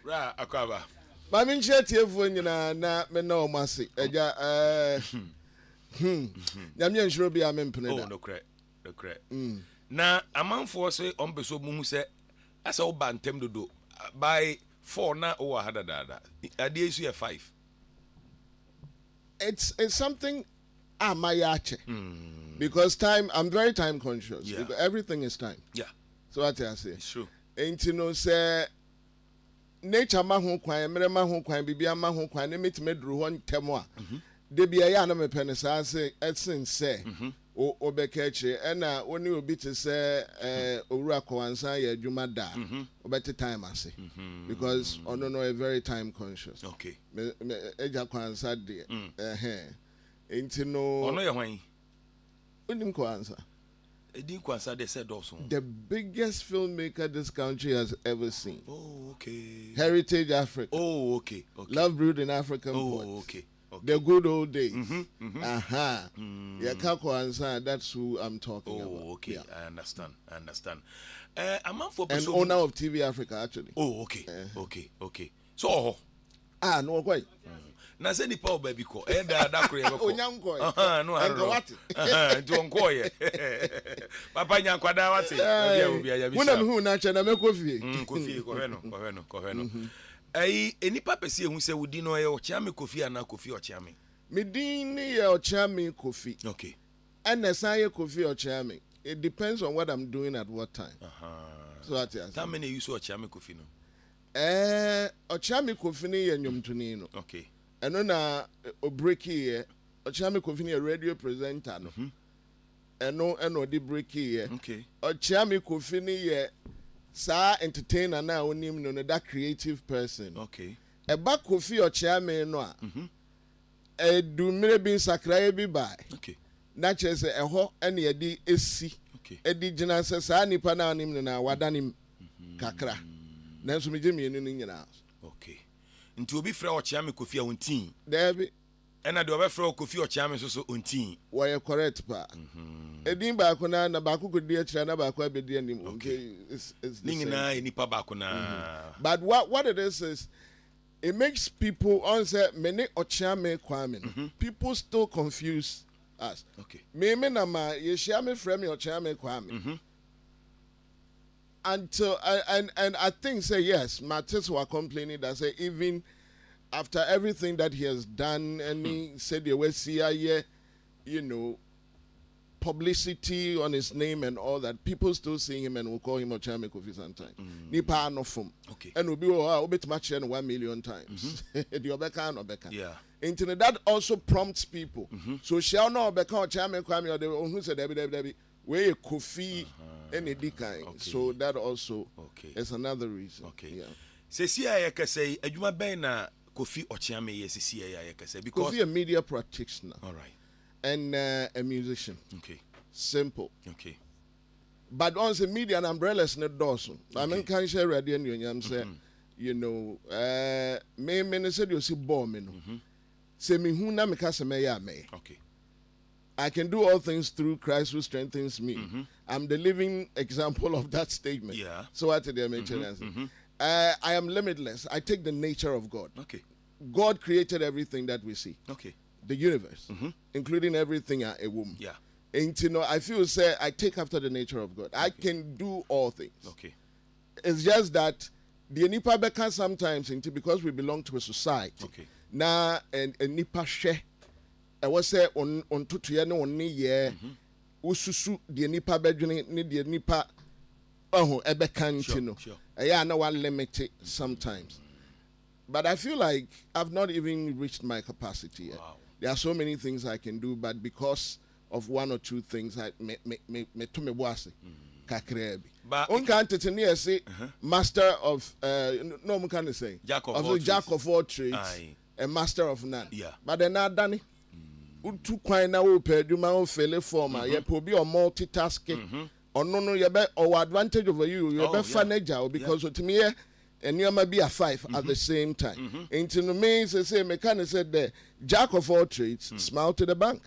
Ra akwaba. Ma min tiefo nyina na me na o mase. Eja Nyame nhiro bia me mpene da. Oh no cre. Na amanfo se ombeso mu se asa wo ba ntem dodo by 4 na o wa hada dada. Ade isu ye 5. It's something amayache. Because time, I'm very time conscious. Yeah. Because everything is time. Yeah. So what I say. It's true. And you know say nature ma ho kwan, mere ma ho kwan, bibia ma ho kwan, na metime duru ho ntemo a. De bia ya na me pene sa say etsin say o bekache e na oni obi te say owura kwawansa ya adwuma da. Obete time ase. Because ono no a very time conscious. Okay. Me eja kwawansa de. Enti no Ono ye hwan? Unim kwawansa. Edin kwansa de said also. The biggest filmmaker this country has ever seen. Oh, okay. Heritage Africa. Oh, okay. Love brewed in African pots. pots. Okay. The good old days. Yeah, that's who I'm talking about. Oh, okay. Yeah. I understand. I'm for and owner of TV Africa, actually. Oh, okay. Okay. So, no, quite. Na se ni pa baby ko e da kro ye ko onyanko no what nti onko ye papa nyankwada wate obi ya bi wona me hu na che na me Quophi ko hwe no enipa pese ehu se wudi no ye Okyeame Quophi ana Quophi Okyeame me din ni ye Okyeame Quophi. Okay. And the say Quophi Okyeame, it depends on what I'm doing at what time. So that is how many you saw Okyeame Quophi no Okyeame Quophi ni ye nwomtoni no. Okay. Eno na breaky here. Okyeame Quophi ni a radio presenter no. Eno di breaky here. Okay. Okyeame Quophi ni ye sa entertainer na onim no that creative person. Okay. Eba Quophi Okyeame no a. Du mere bin sakra bi bai. Okay. Na chese eho ene ye di esi. Okay. Edi gina se sa nipa na onim no na wadanim kakra. Na nso me gemi enu ni nyina. Okay. Nti obi frɛ Okyeame Quophi a ontin. Debi. Ena de obi frɛ Quophi Okyeame so ontin. Why correct pa. Edin ba ko na ba ko kodi akira na ba ko abedi anim. Okay. It's Ningina enipa ba ko na. But what it is it makes people on say many Okyeame Kwame. People still confuse us. Okay. Me na ma ye share me frame Okyeame Kwame. Until and I think say yes, Matthias were complaining that say even after everything that he has done, and he said they will see publicity on his name and all that, people still seeing him and will call him Okyeame Quophi sometimes. Nipa no from. Okay. And will be much 1 million times. Yeah. Internet that also prompts people. So shall not become Okyeame Kwame or the who said Debbie. Where Quophi any kind. So that also is another reason. Okay. Yeah. Sesia ya kase adwuma ben na Quophi Okyeame ye sesia ya kase because Quophi a media practitioner. All right. And a musician. Okay. Simple. Okay. But on the media and umbrellas not Dawson. I mean can share radio and you say me said you see bomb say me hu na me ka se me ya me. Okay. I can do all things through Christ who strengthens me. I'm the living example of that statement. Yeah. So what did I mention? I am limitless. I take the nature of God. Okay. God created everything that we see. Okay. The universe, including everything a womb. Yeah. And I feel say I take after the nature of God. I can do all things. Okay. It's just that the nipa beka sometimes because we belong to a society. Okay. Na and nipa she. I was say on tutuye no oni ye ususu de nipa bedwene ne de nipa ebeka ntino yeah na one limit sometimes, but I feel like I've not even reached my capacity yet. Wow. There are so many things I can do, but because of one or two things I me to me boase kakrebi but on can't say master of no one can say jack of all trades a master of none. Yeah. But they're not done. Two quite now peduma or fail former, ye be or multitasking or no, you bet or advantage over you, you bet fanager because to me, and you might be a 5 at the same time. Into the main say, mechanic said the jack of all trades, smile to the bank.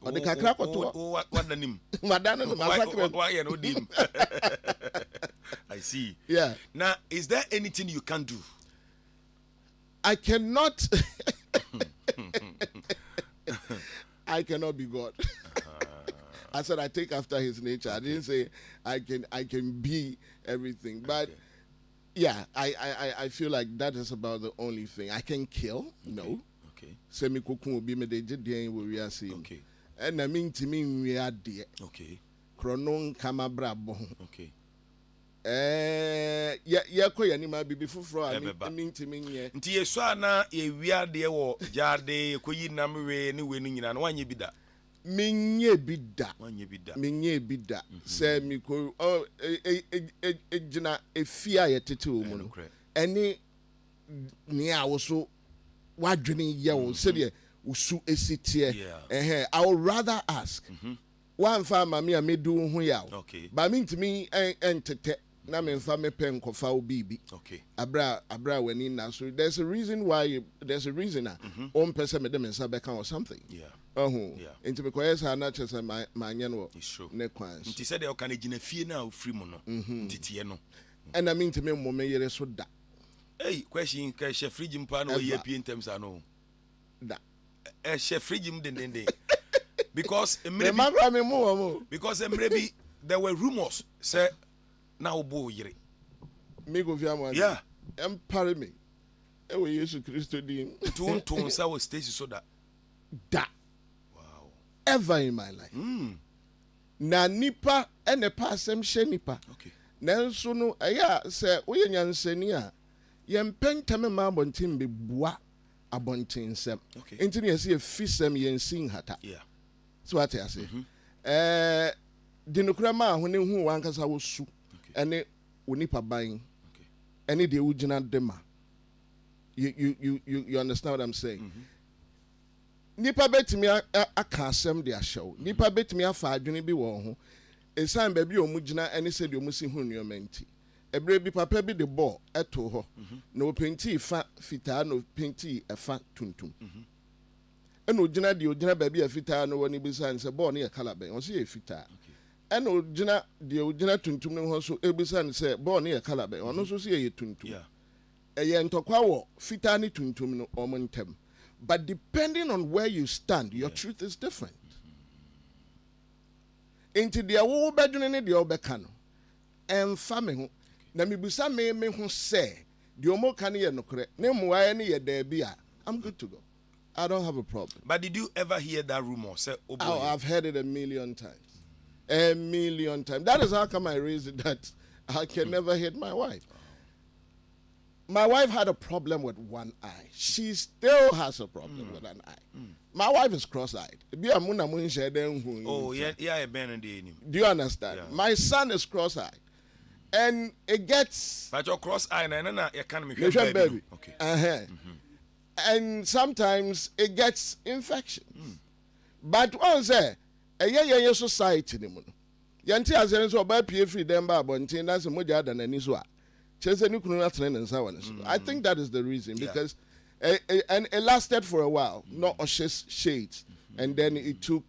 Or the crack or what the name? Madame, why no dim? I see. Yeah. Now, is there anything you can do? I cannot. I cannot be God. I said I take after his nature. I didn't say I can be everything. But yeah, I feel like that is about the only thing. I can kill. No. Okay. Semi kuku be me de jide wo wi ase. Okay. And na me ntimi nwi ade. Okay. Krono kama brabo. Okay. Ya ko ya ni ma bibi fufuro a me ntimi nye. Nti yeso ana ye wi ade wo jade ko yi namwe ne we no nyina no wanye bi da. Minye bida. Wanye bi da. Minye bida. Se mi ko ejina efia ye tete o mu no. Eni ni a wo so wadwene ye wo se de usu esitie. I would rather ask. One farmer me a me do hu ya. Okay. Ba me ntimi entete na me mfa me pen kofa obibi. Okay. Abra weni na so there's a reason on person me dem nsa beka or something. Yeah. Into because I na chese my no. It's true. Ne kwans. Nti said you can gina fie na ofri mu no. Titie no. And I mean to me mo me yere so da. Hey, question ka she fridge mpa no ye pie terms ano. Da. She fridge m den. Because maybe there were rumors say na obo yire. Me go via mo. Yeah. Empare me. E we Jesus Christ din. Tun sa was stage so that. Da. Wow. Ever in my life. Na nipa ene pa asem hye nipa. Okay. Nanso no eya se woye nyansani a ye mpentame ma abontin be bua abontin sem. Okay. Enti ne se fisem ye nsin hata. Yeah. So what I say? Dinukura ma ho ne hu wankasa wo su. Ene onipa ban. Okay. Ene de ugina dema. You understand what I'm saying? Nipa betimi aka asem de ahyew. Nipa betimi afa adwene bi wo ho. Esan ba bi omugina ene se de omusi hu nnuamenti. Ebre bi papa bi de ball eto ho. Na openti fa fitaa no penti efa tuntum. Eno gina de ogina ba bi afita no woni bisa nse ball ne ye color ben o se ye fita eno ogina de ogina tuntum ne ho so ebisa nse ball ne ye color ben ono so se ye tuntum eye ntokwa wo fita ne tuntum no o montem but depending on where you stand your truth is different into de wo bedwene ne de obeka no emfa me ho na mibisa me ho se de omo ka ne ye nokre ne muaye ne ye da bia I'm good to go. I don't have a problem. But did you ever hear that rumor? Say, I've heard it a million times. A million times. That is how come I raised it that I can never hit my wife. My wife had a problem with one eye. She still has a problem with an eye. My wife is cross-eyed. Oh, yeah, do you understand? Yeah. My son is cross-eyed. And it gets... But your cross-eyed, you can't make a baby. Okay. And sometimes it gets infection. But once a society ni muno. Yanti azene so ba pie free dem ba bontin that's moja da nani so a. Chese ni kunu atene nsa wane so. I think that is the reason because and it lasted for a while, not shades. And then it took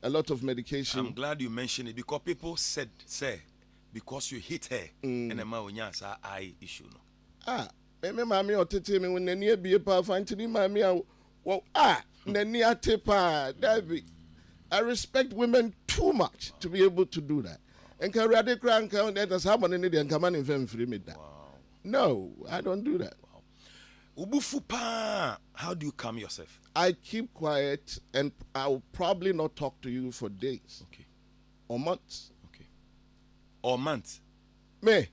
a lot of medication. I'm glad you mentioned it because people say because you hit her and a ma onya sa eye issue no. Me mami otete me when nani ebie pa fantini mami nani ate pa David. I respect women too much to be able to do that. And can rade crank that has happened in the command in fem free me that. No, I don't do that. Ubufu pa, how do you calm yourself? I keep quiet and I will probably not talk to you for days. Okay. Or months. Okay. Or months. Me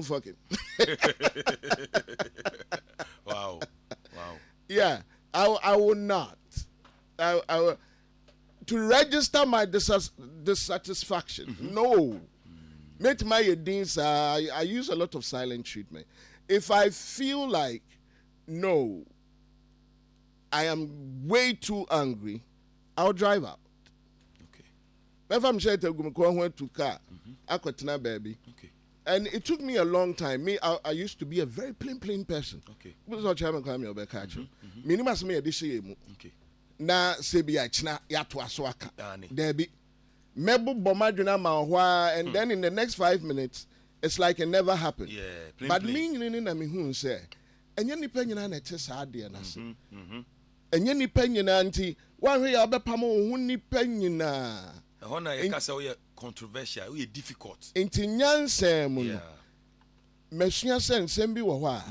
fucking. Wow. Yeah, I will not. I will, to register my dissatisfaction. No. Make my things. I use a lot of silent treatment. If I feel like no, I am way too angry, I'll drive out. Okay. If I'm sure to car, I could not baby. Okay. And it took me a long time. I used to be a very plain person. Okay. Okay. Na sebi achina yato aswaka. Debi. Mebu bomaduna mahwa and then in the next 5 minutes it's like it never happened. Yeah, But me na me hu say enye nipa nyina na te saa de na se. Enye nipa nyina nti wan hwe ya obepam wo hu nipa nyina. Ehona ye kasa we controversial, we difficult. Nti nyansem mu no. Mesua sensem bi wo ho a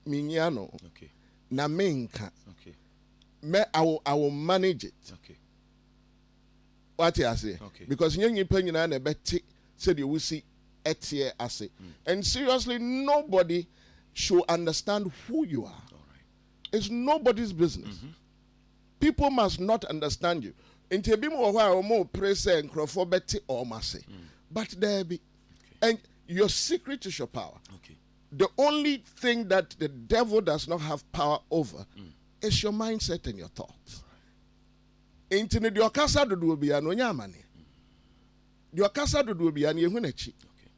minya no. Okay. Na menka. Okay. I will manage it. Okay. What you say? Okay. Because you nipa nyina na beti said you will see etie ase. And seriously, nobody should understand who you are. All right. It's nobody's business. People must not understand you. Inti bi mo wa mo praise and crofo beti or mase. But there be. And your secret is your power. Okay. The only thing that the devil does not have power over is your mindset and your thoughts. Inti ne dio kasa dodo bia no nya amane. Dio kasa dodo bia ne ehu na chi. Okay.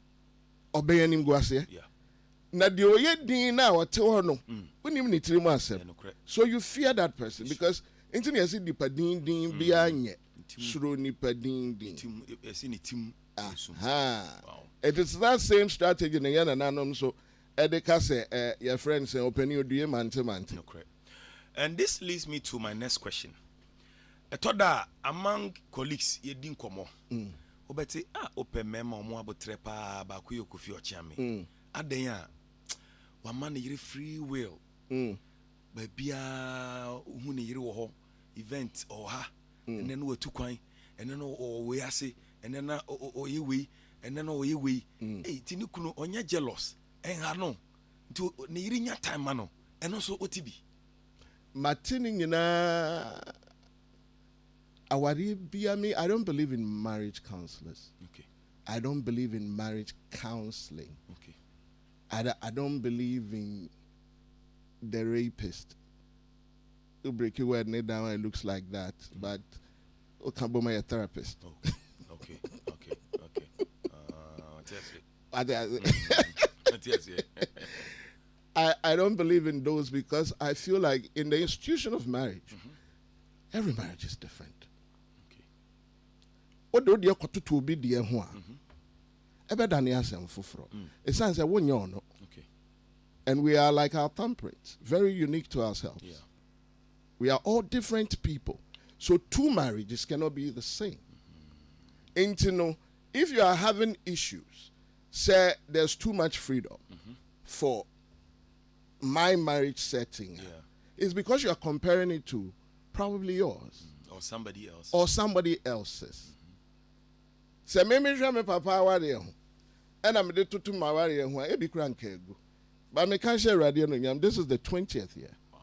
Obeyanim guase. Yeah. Na dio ye din na wote ho no. Unim ne tiri mu asem. So you fear that person because inti ne yesi dipa din bia nye. Suro nipa din. Tim yesi ni tim. Wow. It is that same strategy na yana nanom so edeka say your friends say open you do mante. No correct. And this leads me to my next question. Etoda among colleagues ye din komo. Obeti open mema omo abotre pa ba ko yokofi Okyeame. Aden a wa man yire free will. Ba bia hu ne yire wo ho event or ha. And then we tu kwan and then we ase and then ye we and then we we. Hey tinikuno onya jealous. En ha no. Nti ne yire nya time ma no. Eno so otibi. Matini nyina awari biami. I don't believe in marriage counselors. Okay. I don't believe in marriage counseling. Okay. I don't believe in the rapist. You break your word down, it looks like that. But Okaboma a therapist. Okay. Okay. I don't believe in those because I feel like in the institution of marriage, every marriage is different. Okay. Odo dia kototo bi dia ho a. Ebeda ne asem foforo. It sounds like wonyo no. Okay. And we are like our thumbprints, very unique to ourselves. Yeah. We are all different people. So two marriages cannot be the same. And you know, if you are having issues, say there's too much freedom for my marriage setting, it's because you are comparing it to probably yours. Or somebody else. Or somebody else's. Say, me papa wari and I'm the tutu mawari who I be crankego. But me can't share radio no. This is the 20th year. Wow.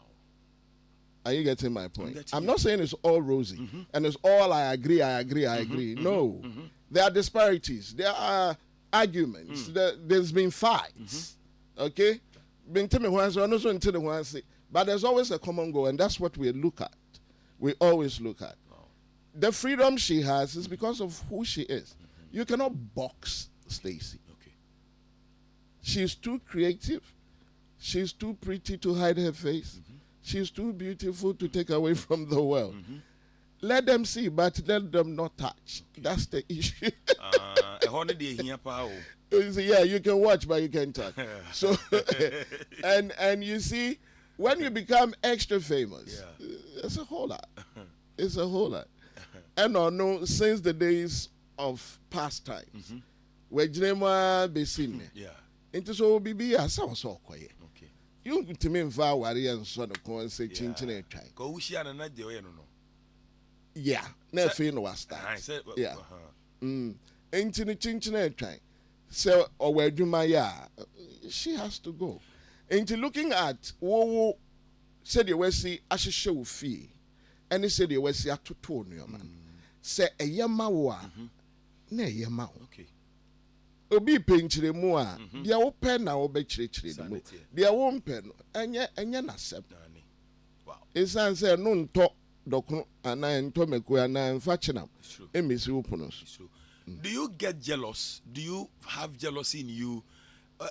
Are you getting my point? I'm not saying it's all rosy and it's all I agree. No. There are disparities. There are arguments. There's been fights. Okay? But there's always a common goal, and that's what we look at. We always look at. The freedom she has is because of who she is. You cannot box Stacy. Okay. She's too creative. She's too pretty to hide her face. She's too beautiful to take away from the world. Let them see, but let them not touch. Okay. That's the issue. Yeah, you can watch, but you can't touch. So, and you see, when you become extra famous, it's a whole lot. It's a whole lot. And I know since the days of past times, where Jinema Besine, into so be a sound so quiet. Okay. You to me, Vawari and son of corn say chinchine try. Go Ushian and not the way, no. Yeah, never know what's that. Yeah. Ain't in the chinchine try. So, or where do my she has to go. Ain't looking at wo said you will see as a show fee. And he said you will see a tutorial man. Say a yamawa, nay yama. Okay. Obi pinchire mu a dia wo pen na wo be chire mu dia wo pen enya na sep. Wow. Esan say no nto dokun ana nto meku ana mfa chinam emisi wo ponos. Do you get jealous? Do you have jealousy in you?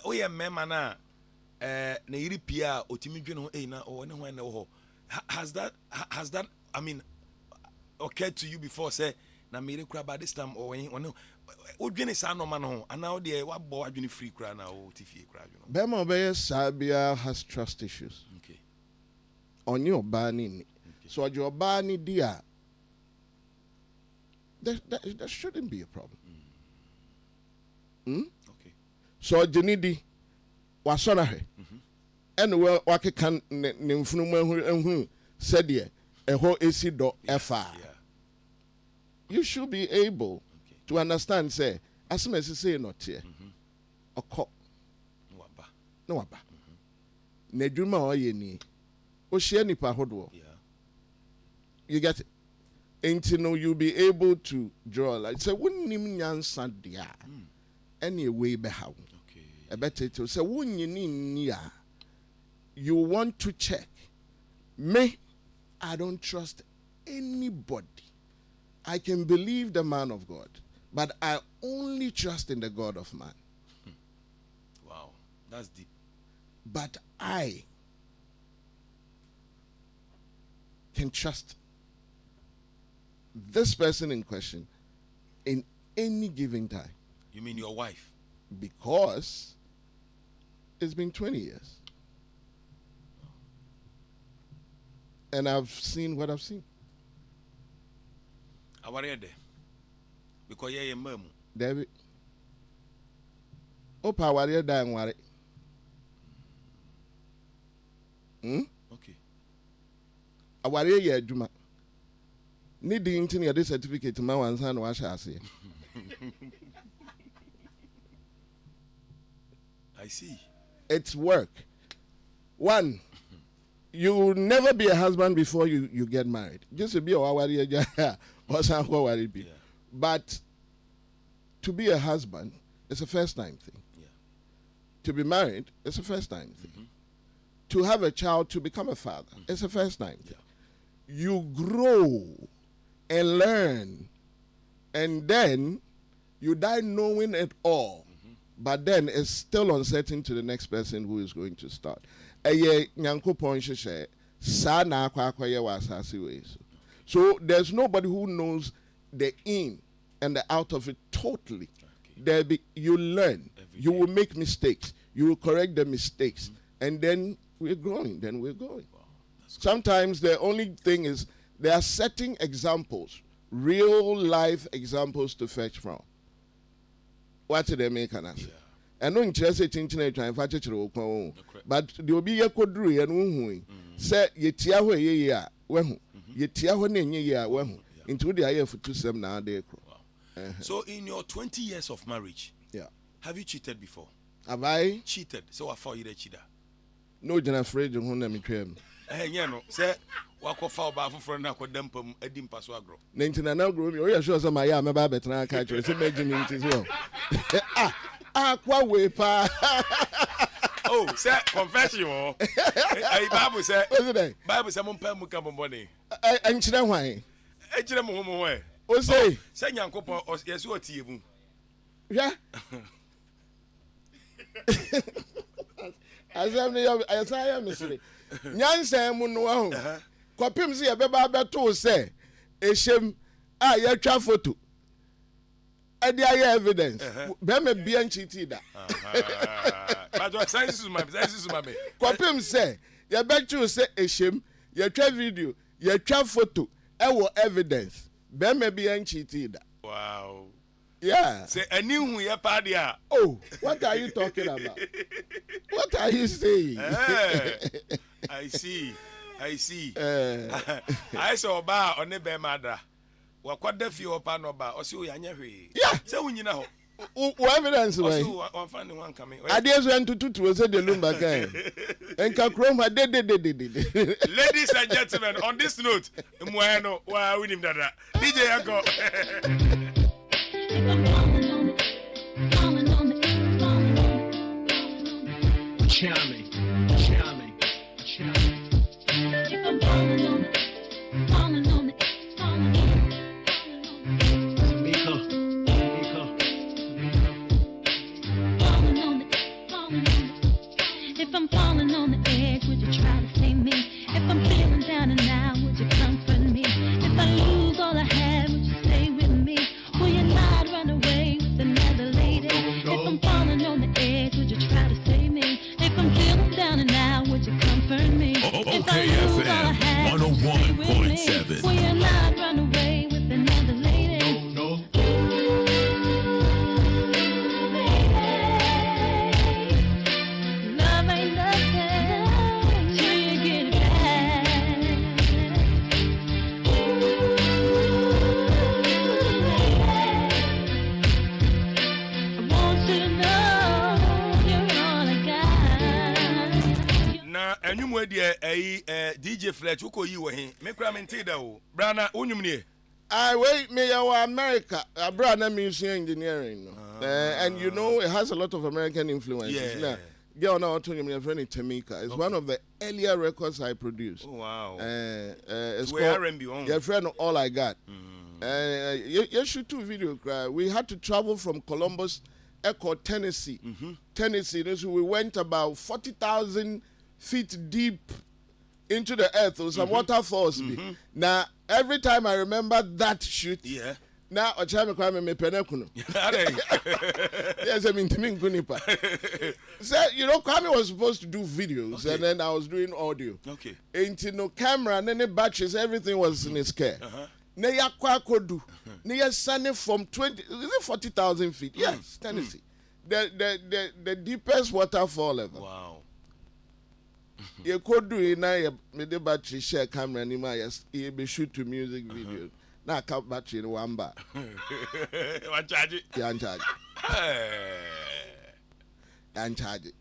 Oh yeah, mema na na yiri pia otimi dwene ho na o ne ho na ho. Has that I mean occurred to you before say na mere kura by this time or when Odwene sa no ma no ana wo de wa bo adwene free kra na wo tifie kra adwene. Bema obey Sabia has trust issues. Okay. On your bani. So your bani dia. There shouldn't be a problem. Okay. So Jenidi wasona he. And well wakekan ne mfunu ehunu said ye eho esi do efa. You should be able to understand say as me say not here. Oko no waba. Na dwuma oye ni. O hye nipa hodo. You get it? Until no, you'll be able to draw like say wunnim nyansa dia any way be how. Okay. A better to say wunni you want to check. Me, I don't trust anybody. I can believe the man of God, but I only trust in the God of man. Wow, that's deep. But I can trust this person in question in any given time. You mean your wife? Because it's been 20 years. And I've seen what I've seen. I worry there. Because you're a mum. David. Opa worry dying worry. Okay. I worry ye Juma. Need the engineer this certificate to my one son wash us here. I see. It's work. One, you will never be a husband before you get married. Just to be a warrior or something. But to be a husband, it's a first time thing. Yeah. To be married, it's a first time thing. To have a child, to become a father, it's a first time thing. Yeah. You grow and learn, and then you die knowing it all. But then it's still uncertain to the next person who is going to start. So there's nobody who knows the in and the out of it totally. Okay. You learn. You will make mistakes. You will correct the mistakes. And then we're growing. Wow. Sometimes the only thing is there are setting examples, real life examples to fetch from. What did they make an answer? And no interest in trying to fetch it. But there will be a codru and who say Yetiaho ye when Yetiaho ye when into the IF for 2 now they. So in your 20 years of marriage, have you cheated before? Have I cheated? So I thought you did cheater. No, you're afraid of whom I'm trying. No, say wako fa ba foforo na kodempam adim paso agro. Nintina na grow me. O ya sure say my am ba betra ka chere say meji me nti so. Kwa we pa. Oh, say confession o. Bible say. Bible say mo pam ka bombone. Anchire hwan. E kire mo ho we. O say Nyankopon yesu otie mu. Yeah. Asaya misiri. Nyansa mu no ho. Kopim se ye beba beto se ehyem a ye twa photo. Ade aye evidence. Be me bia nchiti da. But science is my me. Kopim se ye beto se ehyem, ye twa video, ye twa photo, e wo evidence. Be me bia nchiti da. Wow. Yeah. Say any who ye padia. Oh, what are you talking about? What are you saying? I see. I saw bar on the be madra. Wa kwada fi opa no ba. O se o yanya hwe. Yeah. Say wunyina ho. Evidence way. O find one coming. Adesu entututu say the lumba kan. Enka krom ha de. Ladies and gentlemen, on this note, Mwana wa winim dada. DJ Yanko. Charming. If I'm falling on it, falling on it. Miko. Falling on it. If I'm falling on the edge, would you try to save me? If I'm feeling down and out, would you comfort me? If I lose all I have, would you stay with me? Will you not run away? you were DJ Fletch, who call you a make ramen tido. Brana, unumne. I wait me America, a brand music engineering. And you know, it has a lot of American influences. Yeah. Girl, now telling me a friend in Tamika. It's one of the earlier records I produced. Oh, wow. It's where called R&B on. Your Friend All I Got. You shoot 2 video. We had to travel from Columbus, Echo, Tennessee. Tennessee. So we went about 40,000 feet deep into the earth. There was some waterfalls. Now, every time I remember that shoot, now Okyeame Quophi me penekuno. Yes, I mean Kunipa. So you know, Kwame was supposed to do videos, and then I was doing audio. Okay. Ain't no camera, and then the batteries, everything was in his care. Na ya kwakodu. Na ya sunny from 40,000 feet. Yes, Tennessee. The deepest waterfall ever. Wow. You could do it now. Me the battery share camera ni ma you be shoot to music video. Now count battery in one bar. What charge it? You uncharge. Uncharge.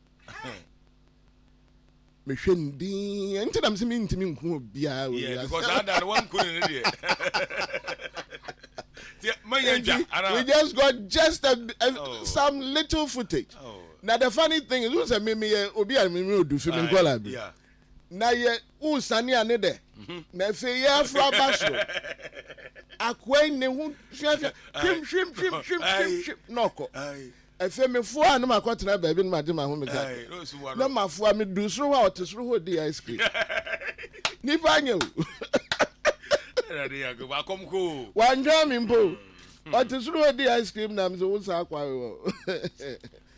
Me shendi. Until I'm saying to me, yeah, because I had one couldn't idiot. We just got some little footage. Now the funny thing is, who's a mimi obi a mimi do film call abi. Na ye who sani ane de. Na fe ye afro basro. Akwe ne hu shim noko. Efe me fo anu makoti na baby ma de ma hu me ka. Na ma fo me do so wa otesro ho di ice cream. Ni banyo. Wanja mi mpo. Otesro ho di ice cream na me so sa akwa wo.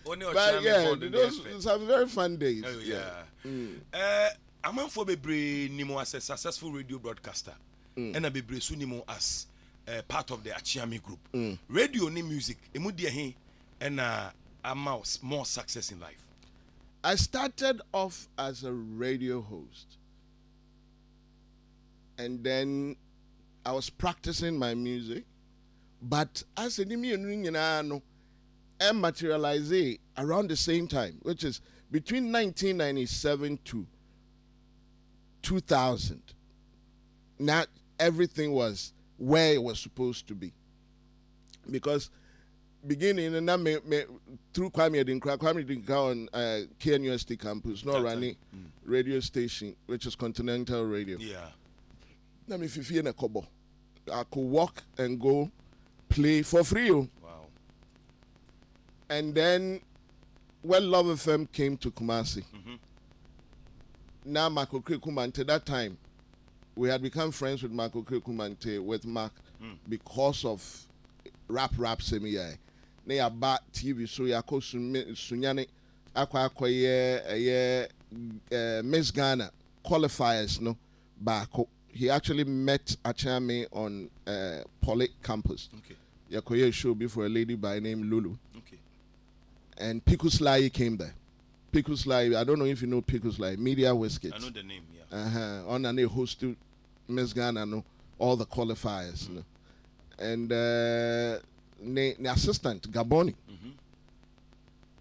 But yeah, those some very fun days. Oh, yeah. I'm for Bebre Nimo as a successful radio broadcaster, and a Bebre Sunimo as part of the Okyeame group. Radio ni music, emudia and a mouse more success in life. I started off as a radio host, and then I was practicing my music, but as a no. And materialize around the same time, which is between 1997 to 2000. Not everything was where it was supposed to be. Because beginning, and through Kwame Dinka on KNUST campus, no running radio station, which is Continental Radio. Yeah. Now, if you feel in a kobo, I could walk and go play for free. Wow. And then when Love FM came to Kumasi, now Marco Kumante, that time, we had become friends with Marco Kumante, with Mark, because of rap semi. Ne ya ba TV so ya ko sunyane akwa Miss Ghana qualifiers no baako. He actually met Okyeame on Poly campus. Okay. Yakoye show before a lady by name Lulu. Okay. And Pikus Lai came there. Pikus Lai, I don't know if you know Pikus Lai, Media Whiskets. I know the name, yeah. On and they hosted Miss Ghana, no, all the qualifiers. No. And the assistant, Gaboni,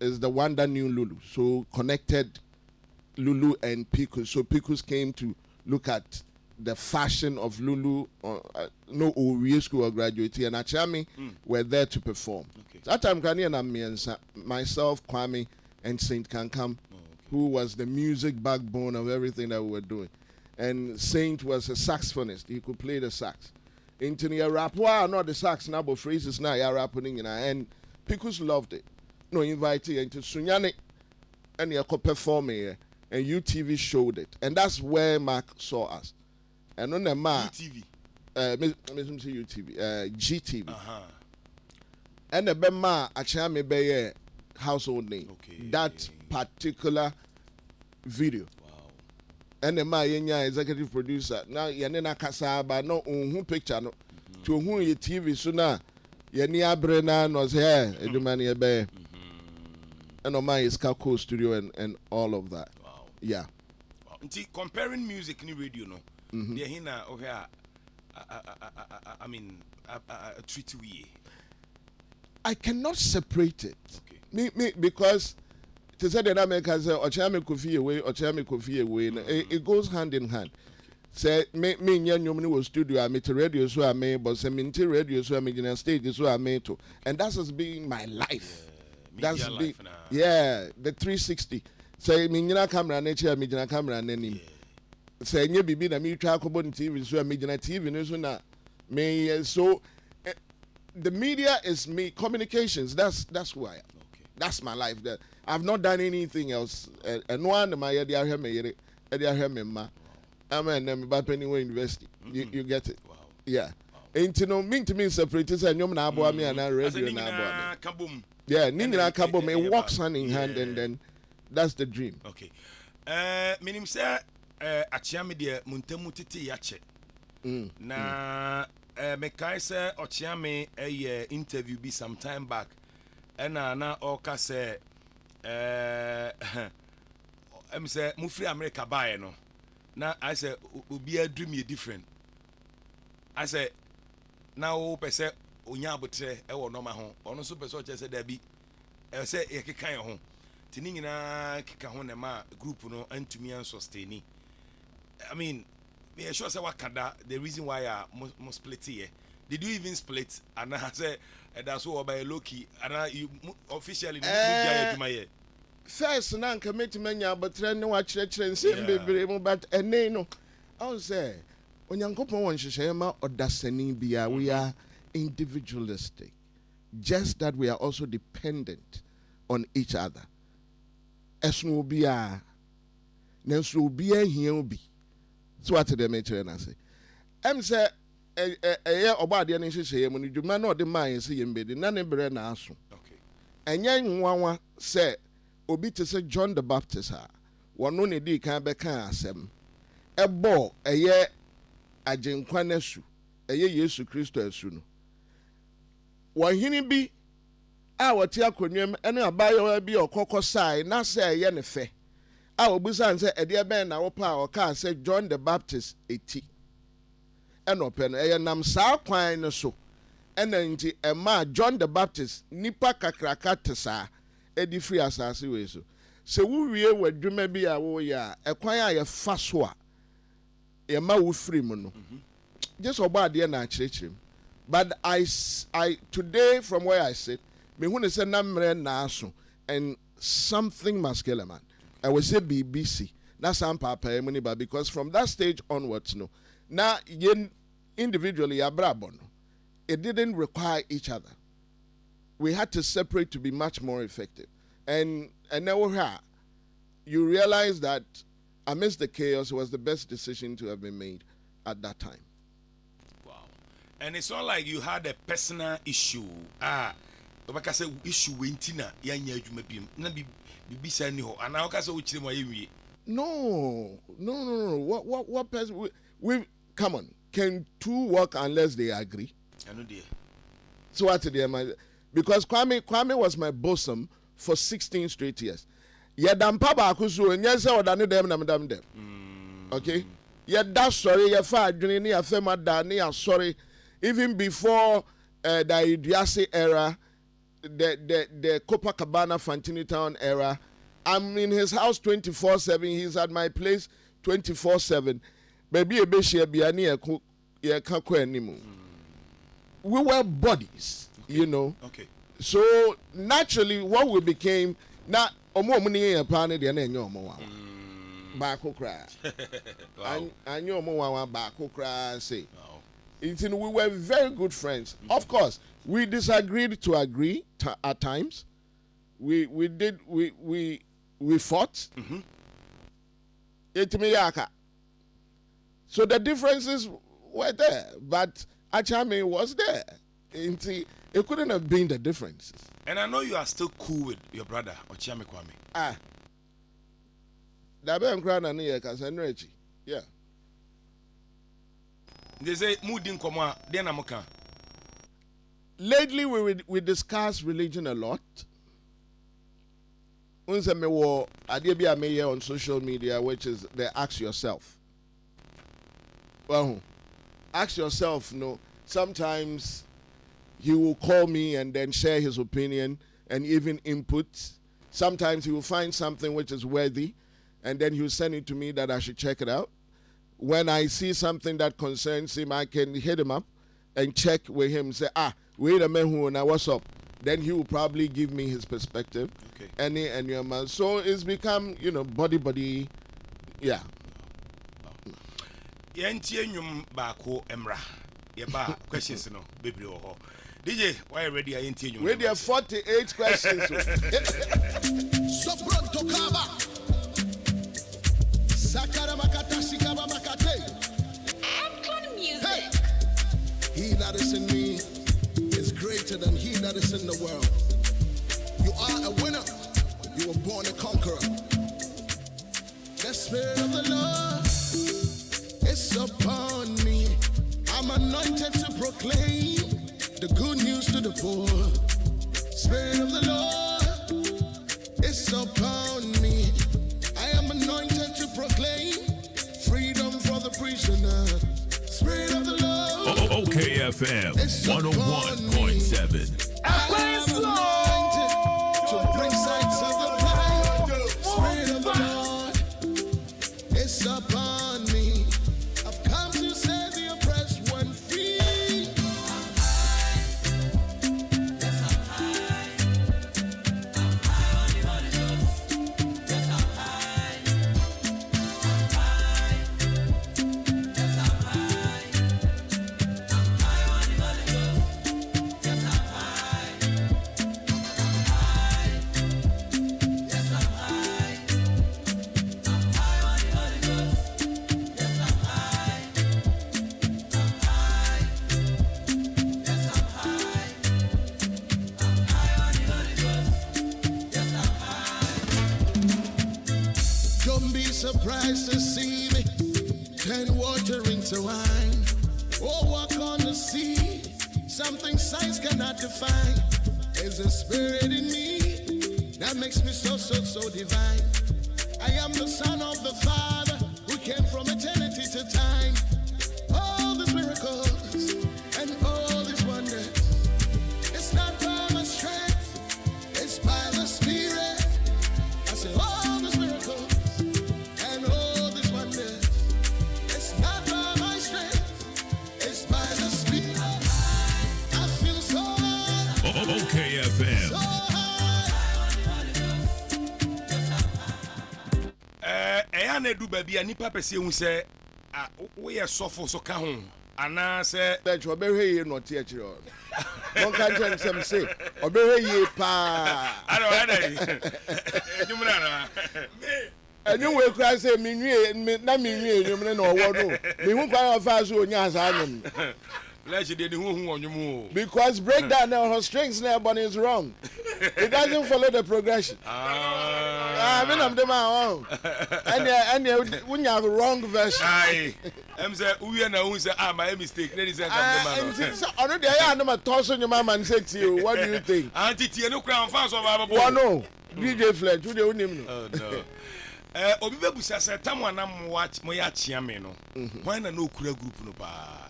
is the one that knew Lulu. So connected Lulu and Pikus. So Pikus came to look at the fashion of Lulu, no OWA school or graduate, and Okyeame were there to perform. Okay. That time, Ghanaian and myself, Kwame, and Saint Kankam, who was the music backbone of everything that we were doing. And Saint was a saxophonist. He could play the sax. Into the rap, not the sax, now, but phrases now, you're rapping, and Pikus loved it. No, invited into Sunyane, and you could perform here, and UTV showed it. And that's where Mark saw us. And on the map, UTV, GTV. And the Bema Okyeame Beye household name. Okay. That particular video. Wow. And the ma yenya executive producer. Now yanena kasaba no unhu picture no. To who ye TV so na yeni abrena no say edumani ebe. And on my Iskako studio and all of that. Wow. Yeah. Wow. Comparing music and radio no. I mean, treat we. I cannot separate it. Okay. Me, because to say that America say Okyeame Quophi away, Okyeame Quophi away. It goes hand in hand. Say me nyanyom was studio I meet radio so I may but say me radio so I me in stage so I may to. And that's has been my life. That's been the 360. Say me nyina camera nature me nyina camera nanim. Say nye bibi na me try akobon TV so I me nyina TV no so na me so the media is me communications. That's who I am. Okay. That's my life. That I've not done anything else. And one my idea me I'm an Bapenny University. You get it? Wow. Yeah. And you know, mean to me separators and you're not me and I radio now. Yeah, Nina Kabum, it walks hand in hand, and then that's the dream. Okay. Minim say Okyeame de Muntemu titi yache. Na me kai say Okyeame a interview be some time back. Na oka say em say mu free America buy no. Na I say obi a dream ye different. I say now pese onya abotre e wo normal ho. Ono so pese o che say da bi e say e keka ho. Tini nyina keka ho na ma group no antumi an sustain. I mean, me sure say wakada the reason why I must split here. Did you even split? And I say that's what by low key and you officially first na committee manya but no wa chire nsem bebre mu but ene no I say onyankopon won hyehyɛ ma odasani bia we are individualistic, just that we are also dependent on each other. Esno bia nenso bia hia obi so what the matter na say em say obade ne hyehyɛ mu no dwuma na ode man say yembedi na ne bre na aso. Okay. Enya nwanwa say obi te say John the Baptist ha wono ne di kan be kan asem ebo eye agenkwa nasu eye Yesu Kristo asu no wahini bi a wote akonwam ene abayewa bi okokọ sai na say eye ne fe a obusan say ede ben na wo pa o ka say John the Baptist eti eno pe no eye nam saa kwan no so ena nti ema John the Baptist nipa kakraka tesa edi free asase we so wo wie wadwuma bi a wo ya ekwan a ye fa so a ye ma wo free mu no just obade na akirikirem. But I today from where I sit me hu ne say na mre na aso and something must kill a man. I will say BBC na some papa emuni ba because from that stage onwards no na ye individually abrabo no it didn't require each other. We had to separate to be much more effective. And now you realize that amidst the chaos was the best decision to have been made at that time. Wow. And it's not like you had a personal issue. Obaka say issue wentina yanya adwuma biem. Na bibi sani ho. Ana oka say uchire mo yewie. No. What person we come on. Can two work unless they agree? I know dear. So what did because Kwame was my bosom for 16 straight years. Yedampa ba kusu nyese odane dem na medam dem. Okay? Yeda sorry ye fa adwene ne afema da ne ya sorry even before the Idiasi era, the Copacabana Fantini Town era. I'm in his house 24/7. He's at my place 24/7. Baby e be share bia ne ye ka kwa animu. We were bodies, you know. Okay. So naturally, what we became now, omo ni ye pa ne de na enyo omo wa. Ba ko kra. Anyo omo wa ba ko kra say. We were very good friends. Of course, we disagreed to agree at times. We fought. So the differences were there, but Okyeame was there. It couldn't have been the differences. And I know you are still cool with your brother, Okyeame Quophi. Yeah. They say, Mudin Koma, then I'm okay. Lately, we discuss religion a lot. Unse me wo adebia me on social media, which is the ask yourself. Well, ask yourself, no. Sometimes he will call me and then share his opinion and even input. Sometimes he will find something which is worthy, and then he will send it to me that I should check it out. When I see something that concerns him, I can hit him up and check with him, say, wait a minute, now what's up? Then he will probably give me his perspective. Okay. And your man. So it's become, body, yeah. Yentie nyum baako emra. Yeba questions no bebre ho. DJ, why you ready? Yentie nyum. We there 48 questions. Sopronto kaba. Sakara makata sikaba makate. I'm kind of music. Hey. He that is in me is greater than he that is in the world. You are a winner. You were born a conqueror. The Spirit of the Lord is upon me. I'm anointed to proclaim the good news to the poor. Spirit of the Lord is upon me. I am anointed to proclaim freedom for the prisoner. Spirit of the Lord. OKFM 101.7. I am anointed to bring sights of the blind. Spirit of the Lord is upon me. I've come to set the oppressed one free. Don't be surprised to see me turn water into wine, or walk on the sea. Something science cannot define. There's a spirit in me that makes me so divine. I am the son of the Father who came from eternity to time. All these miracles and all these wonders, it's not by my strength, it's by the Spirit. I say all these miracles and all these wonders, it's not by my strength, it's by the Spirit. I feel so high, OKFM. so high. Na du baby anipa pese hu se we ye sofo so ka ho ana se That you obey ye not teach you. One can some say, obey ye pa. I don't know. And you will cry say, me, na me, you know, what no. Me won't cry of us who nyas anim. Let you did who on you move. Because breakdown now her strings now but is wrong. It doesn't follow the progression. I mean I'm the man. And when you have a wrong version. Aye. I'm say we na who say my mistake. Ladies and gentlemen. So already I am toss on your mama and say to you, what do you think? Auntie Tia no crown fans of our boy. One no. DJ Fletch, who the name? Oh no. Obi bebusa say tamu na watch mo ya chiame no. Why na no kura group no pa.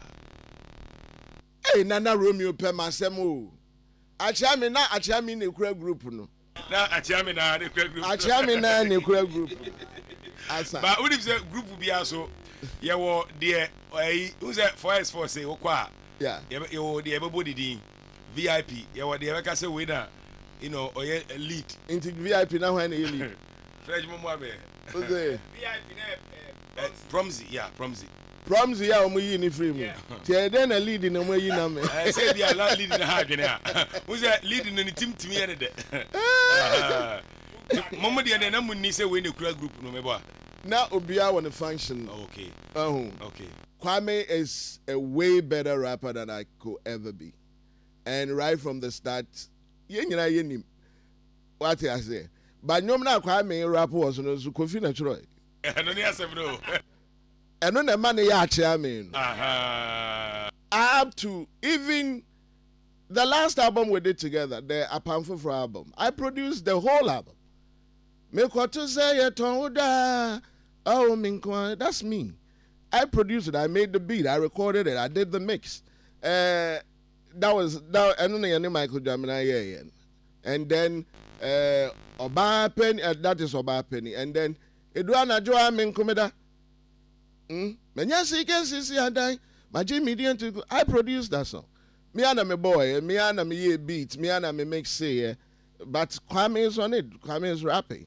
Hey, Nana Romeo Pemasemo. Achiame na kura group no. Na achiame na the kura group. Achiame na kura group. Asa. But what if the group will be also? Yeah, well, dear, who's that for say, Okwa? Yeah. You the everybody VIP. Yeah, what the ever say winner, or a lead. Into VIP now when you leave. Fresh Mumwabe. What's it? Promsy, yeah, Promsy. Proms ya omo yi ni free mu. Tie den na lead na omo yi na me. I say they are not leading the hard now. Who's that leading the team to me? Mama, the other number ni say we the group no me boy. Na obia want to function. Okay. Okay. Kwame is a way better rapper than I could ever be. And right from the start, yenyina yenim. What I say. But nyom na Kwame rapper was no Quophi na Troy. No ni asem no. And on the money ya chairman. Up to even the last album we did together, the Apamfo album, I produced the whole album. Me kwato say ya tonda. Oh, Minkwa, that's me. I produced it. I made the beat. I recorded it. I did the mix. That was and only Michael Jamina and then Oba Penny, that is Oba Penny, and then Eduana Joa Menkomeda. Menya see can see and die. My Jimmy didn't. I produced that song. Me and me boy, me and me beat, me and me make say, but Kwame is on it. Kwame is rapping,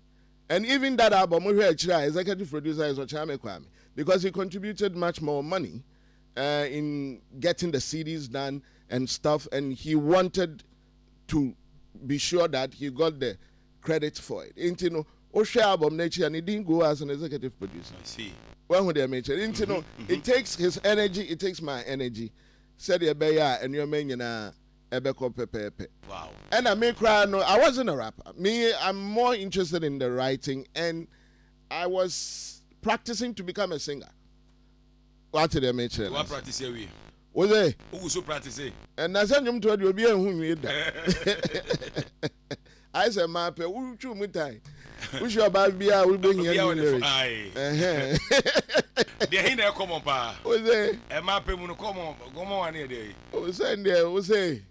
and even that album we heard executive producer is Okyeame Quophi because he contributed much more money in getting the CDs done and stuff, and he wanted to be sure that he got the credit for it. You know, Osha album nature, and he didn't go as an executive producer. I see. When would they mention? You know, it takes his energy, it takes my energy. Said you beya and your man ebeko pepe. Wow. And I may cry. No, I wasn't a rapper. Me, I'm more interested in the writing, and I was practicing to become a singer. What did they mention? What practice here? Was they? Who so practice? And I said you told you be a who you I said, my pay, who chew me time? Who should about be out? We bring here. The hinda come on, pa. Was they? And my pay will come on one day. Oh, saying there, was say.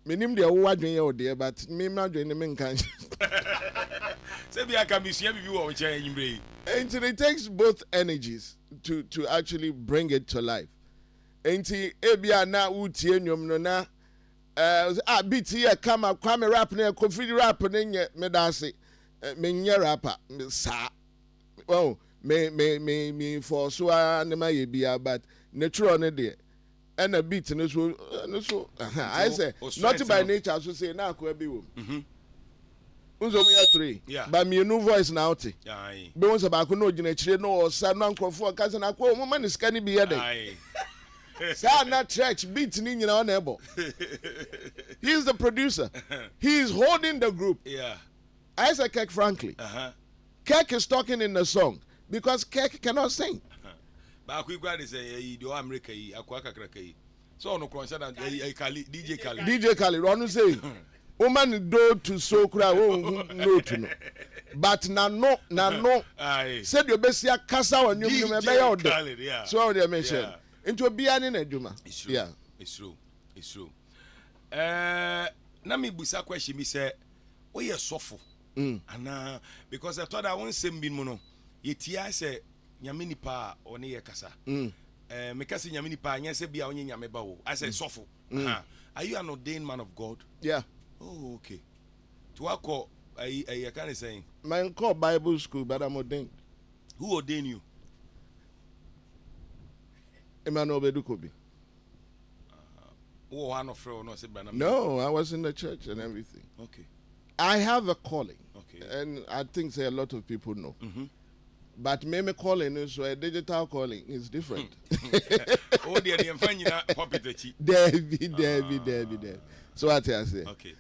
Me name the award you there, but me not doing the main country. Say, I can be seeing you on chain brain. And it takes both energies to actually bring it to life. And Ebia na utienium no na beat here come rap na Quophi rap na me dance me nya rapper sa oh me for so na my bia but natural ne there and a beat no so I say not by nature so say na ko be wo unzo me 3 but me new voice na outi be won say ba ko no gina chire no sa no ankrofo ka say na ko mo man ska ni bi ye dey Sa na church beat ni nyina on ebo. He's the producer. He's holding the group. Yeah. I say Kek frankly. Kek is talking in the song because Kek cannot sing. But we go say do America akwa kakra kai. So no kron say DJ Kali. DJ Kali run say woman do to so kra no to no. But na no said your besia kasa on you me be your. So they mention. Into a bian in a duma. It's true. Yeah. It's true. Na me busa question me say, oh yeah, sofo. And because I thought I won't send me mono. Yetia say nyamini pa one ye kasa. Me kasi nyamini pa nya se bia onye nyame ba wo. I say sofo. Are you an ordained man of God? Yeah. Oh, okay. To akọ I can say. My call Bible school, but I'm ordained. Who ordained you? Emmanuel Bedukobi. No, I was in the church and everything. Okay. I have a calling. Okay. And I think a lot of people know. But maybe calling is a digital calling is different. Oh, dear, the finding David. So what I say? Okay.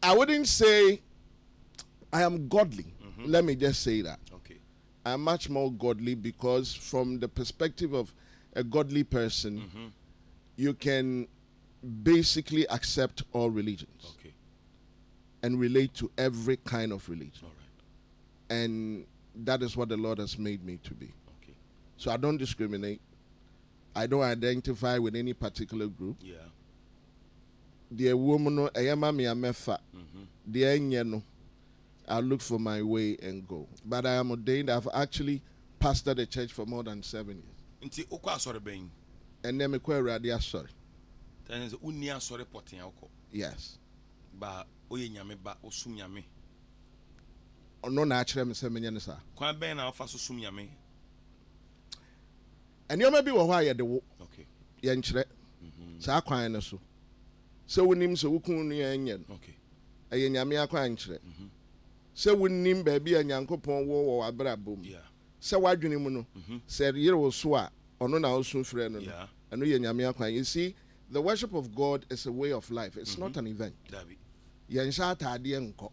I wouldn't say I am godly. Let me just say that. Okay. I'm much more godly because from the perspective of a godly person, you can basically accept all religions. Okay. And relate to every kind of religion. All right. And that is what the Lord has made me to be. Okay. So I don't discriminate. I don't identify with any particular group. Yeah. The woman, I look for my way and go. But I am ordained. I've actually pastored the church for more than 7 years. Nti okwa asore ben. And then me kwa radio sorry. Then say unni asore poten akọ. Yes. Ba oye nyame ba osum nyame. Ono na akire me se menye ne sa. Kwan ben na ofa so sum nyame. And you may be wo ye de wo. Okay. Ye nkire. Sa kwan ne so. Se wonim se wukun no ye nye. Okay. Eye nyame akwan nkire. Se wonim ba bi anyankopon wo abrabom. Yeah. Se wadwene mu no. Se yere wo so a ono na osun frɛ no. Yeah. Eno ye nyame akwan. You see, the worship of God is a way of life. It's not an event. Dabi. Yen sha atade enko.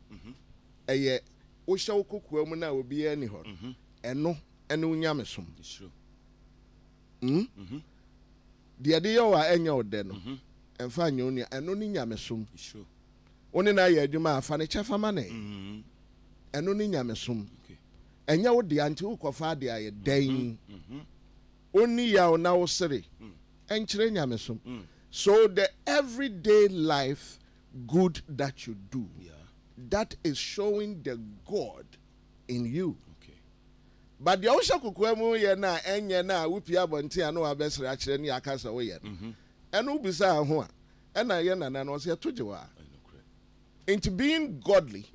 Eye wo hye wo kokua mu na obi ani ho. Eno unyame som. It's true. De ade yo a enya ode no. Emfa anya oni eno ni nyame som. It's true. Oni na ye adwuma afa ne chefa ma ne. Eno ni nyame som. Okay. Enya wo de anti wo kofa de aye den. Oni ya o na wo sere. enkyere nyame som. So the everyday life good that you do, that is showing the God in you. Okay. But the osha kukwemu ye na enye na wupia bonti ano abesre akyere ni akasa wo ye. Eno bisa ho a ena ye na na no se tojewa. Into being godly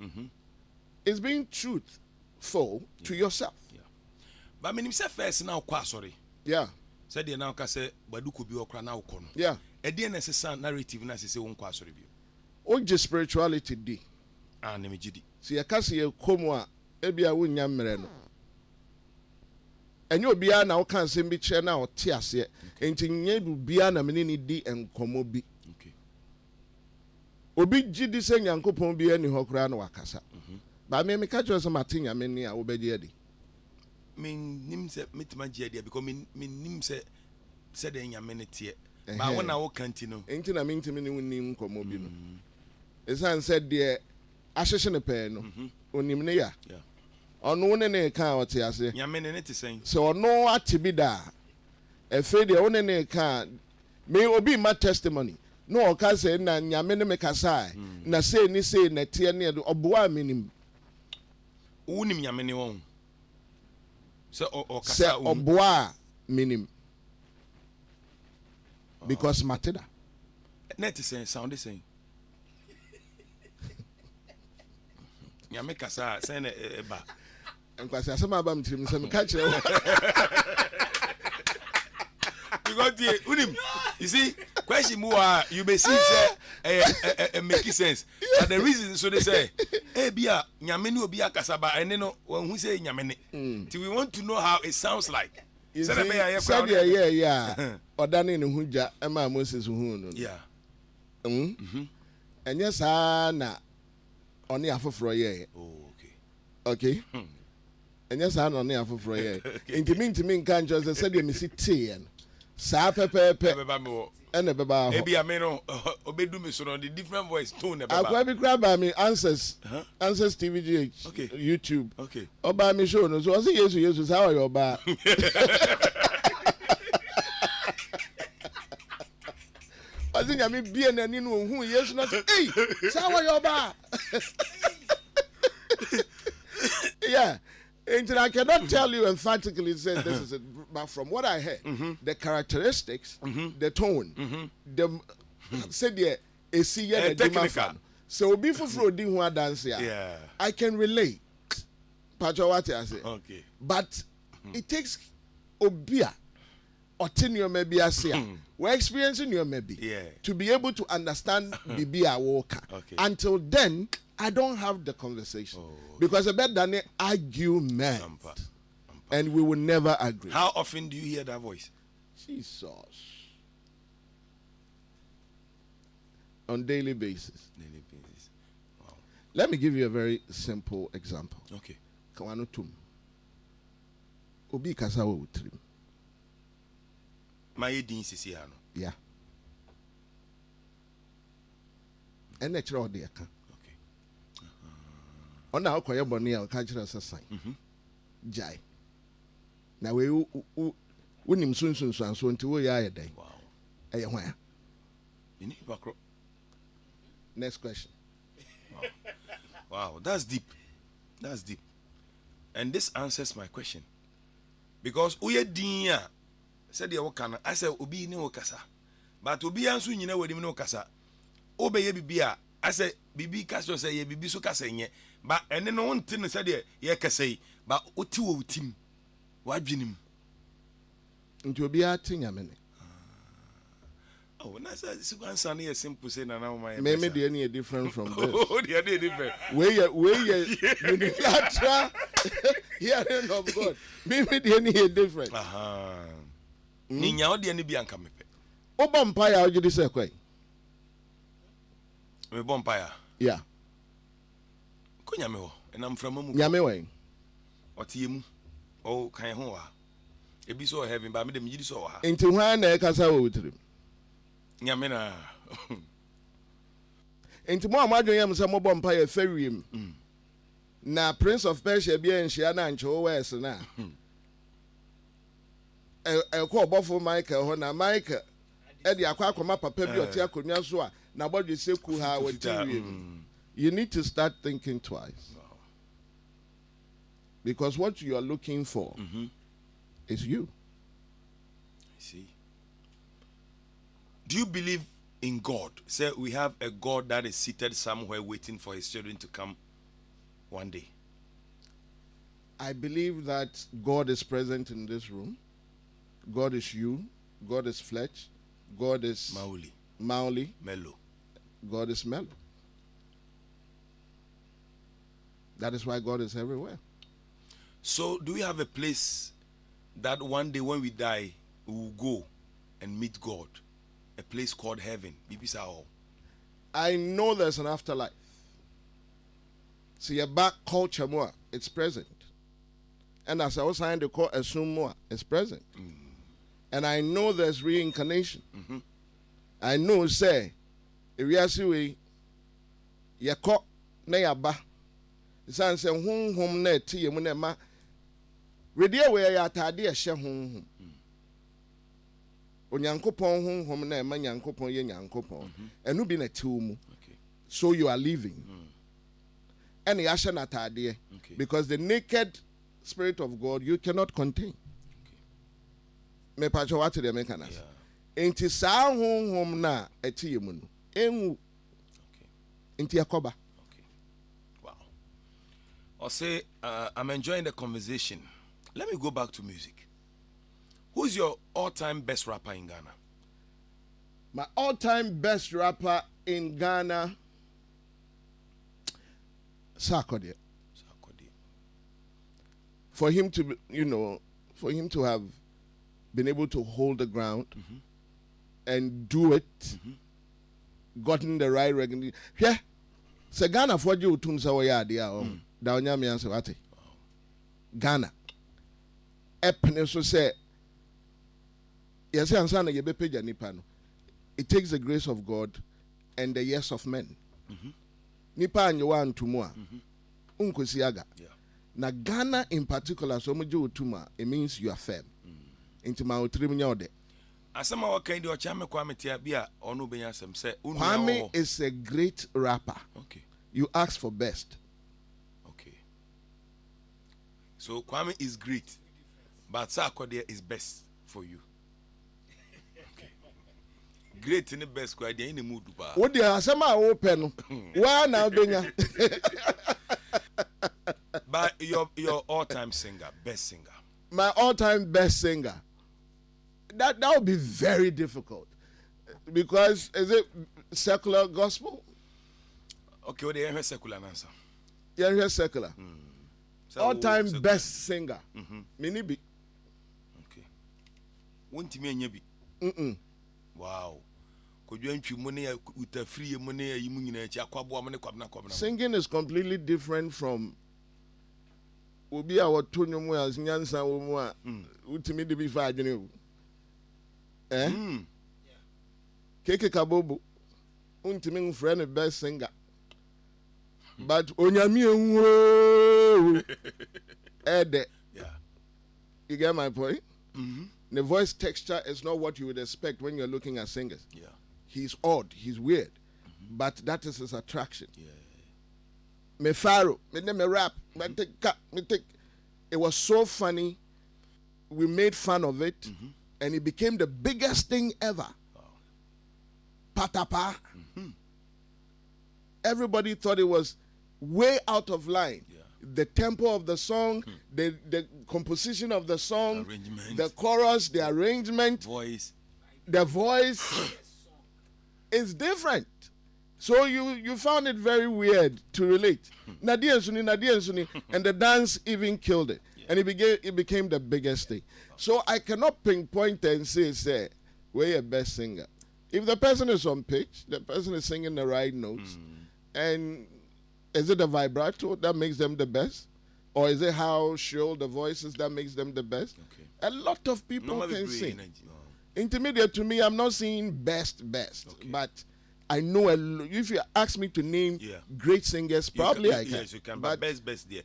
is being truthful to yourself. Yeah. But minim say first na kwa sorry. Yeah. Said the now ka say baduko bi okra na ukọ no. Yeah. E dey necessary narrative na say won kwa sorry bi. Oje spirituality di. Ah na me gidi. Si yakase ye komu a ebia wonya mmere no. Enye obia na wo kan sem bi kire na o te ase. Enti nye bia na me ni di enkomo bi. Okay. Obi gidi se nyankopon bi ani hokura na wakasa. Ba me ka kire so matinya me ni a wo beje adi. Min nim se metima je adi because min nim se de nyame ne tie. Ba wona wo kanti no. Enti na mentimi ni woni nkomo bi no. Esan said de ahyehye ne pɛ no. Onim ne ya. Yeah. Ono ne ka o te ase. Nyame ne te sen. So ono ate bi da. Efe de one ne ka me obi ma testimony. No o ka say na nyame ne me kasa. Na say ni say na tie ne oboa menim. Unim nyame ne won. So o kasa Say oboa menim. Because mateda. Net sen sound the same. Nyame kasa sen e ba. Enkwasi asema aba mtirim se me ka kire. Because unim, you see, question more you may see say make sense. But the reason so they say, eh bia nyame ni obi akasa ba ene no won say nyame ne. Till we want to know how it sounds like. Said yeah. Odane ne huja ema Moses hu no. Yeah. Enye saa na oni afoforo ye. Oh, okay. Enye saa na oni afoforo ye. Intimi nka njo se de me si tie no. Saa pepepe. Beba me wo. Ene beba ho. Ebi ame no obedu me so no the different voice tone beba. Akwa bi kra ba me answers. Answers TVGH. Okay. YouTube. Okay. Oba me show no so o say Yesu saa wa your ba. I think I mean be na ni no hu Yesu no say hey saa wa your ba. Yeah. And I cannot tell you emphatically say this is it, but from what I heard, the characteristics, the tone, the said the a technical. So be for di who dance here. Yeah. I can relate. Pacho what I say. Okay. But it takes obia or tenure maybe I say. We're experiencing your maybe to be able to understand Bibia Walker. Okay. Until then, I don't have the conversation because I bet than an argument, and we will never agree. How often do you hear that voice? Jesus, on daily basis. Daily basis. Wow. Let me give you a very simple example. Okay. Kawanotum. Obi kasawa utrim. My din sisi ano. Yeah. And natural dear. Ona akoye boni a ka kire sesan jai na we wonim sunsunsu anso nti wo ya yedan Wow. Eye hwan Ini bakro. Next question. Wow, that's deep. That's deep. And this answers my question. Because uye din a said the wakana I said obi ni okasa. But obi anso nyina wadi ni okasa. Obeye bibia I said bibi kaso say ye bibi so kasa nye. But ene no won tin said ye kasa but oti wo utim. Wadwenim. Nti obi atinya me. Oh, na say answer na simple say na na my. Maybe the any different from this. Oh, they are different. We unilateral hearing of God. Maybe the any different. Ni nya odi ani bi anka mepe. Oba mpaya ogidi say kwai. Me bompaya. Yeah. Ko nyame ho. Enam frama mu. Nyame wen. Otie mu. Oh, kan ho wa. Ebi so heaven ba me dem yidi so ha. Nti hwan na e kasa wo utrim. Nyame na. Nti mo amadwen yam se mo bompa ye fawiem. Na Prince of Persia bia nhia na ncho wes na. E ko obofo Michael ho na Michael Eddie Aquacoma Papa Biotia Kunyasua, Nabody Sekuha, what you need to start thinking twice. Because what you are looking for is you. I see. Do you believe in God? Say we have a God that is seated somewhere waiting for his children to come one day. I believe that God is present in this room. God is you. God is Fletch. God is Mauli. Mellow. God is Mellow. That is why God is everywhere. So do we have a place that one day when we die, we will go and meet God? A place called heaven. I know there's an afterlife. See, your back culture more, it's present. And as I was saying, the call assume more, it's present. And I know there's reincarnation. I know, say, if you are saying, you call na yaba. It's answer home net tea and ma. Ready away at idea share home. Onyankopon home na ma nyankopon ye nyankopon. And no be na tomb. So you are leaving. And yasha na idea. Because the naked Spirit of God you cannot contain. Me pa cho wate de mekanas. Enti sa home na eti mu no. Enwu. Enti akoba. Wow. I'll say I'm enjoying the conversation. Let me go back to music. Who's your all-time best rapper in Ghana? My all-time best rapper in Ghana, Sarkodie. For him to, for him to have been able to hold the ground and do it, gotten the right recognition. Yeah, so Ghana for you to say Ghana. Epine say. Yes, it takes the grace of God and the yes of men. Nipa anyewa ntumwa. Unkosiaga. Na Ghana in particular, so muju utuma, it means you are firm. Into my utrimnyode. Asama wa kind of Chame Kwame Tiabia or no Benyasem say Kwame is a great rapper. Okay. You ask for best. Okay. So Kwame is great, but Sarkodie is best for you. Great in the best quite in the mood. What the Asama open? Why now, Benya? But your all-time singer, best singer. My all-time best singer. That would be very difficult. Because is it secular gospel? Okay, well, they have secular answer. Yeah, here's secular. So, all-time secular. best singer. Minibi. Okay. Won't you mean you? Wow. Singing is completely different from Obi our Tonyo as Nyansa Umwa Utimi de be five. Keke Kabobo Untiming friend best singer. But Onyami Ede. Yeah. You get my point? The voice texture is not what you would expect when you're looking at singers. Yeah. He's odd, he's weird, but that is his attraction. Me faro, me rap, me take. It was so funny. We made fun of it, and it became the biggest thing ever. Patapa. Everybody thought it was way out of line. The tempo of the song, the composition of the song, the chorus, the arrangement, the voice is different. So you found it very weird to relate. Nadia Suni, and the dance even killed it. And it became the biggest thing. So I cannot pinpoint and say, we're your best singer. If the person is on pitch, the person is singing the right notes, and is it the vibrato that makes them the best? Or is it how shrill the voice is that makes them the best? Okay. A lot of people can sing. Intermediate to me, I'm not saying best, okay. But I know if you ask me to name great singers, probably I can. Yes, you can, but best there.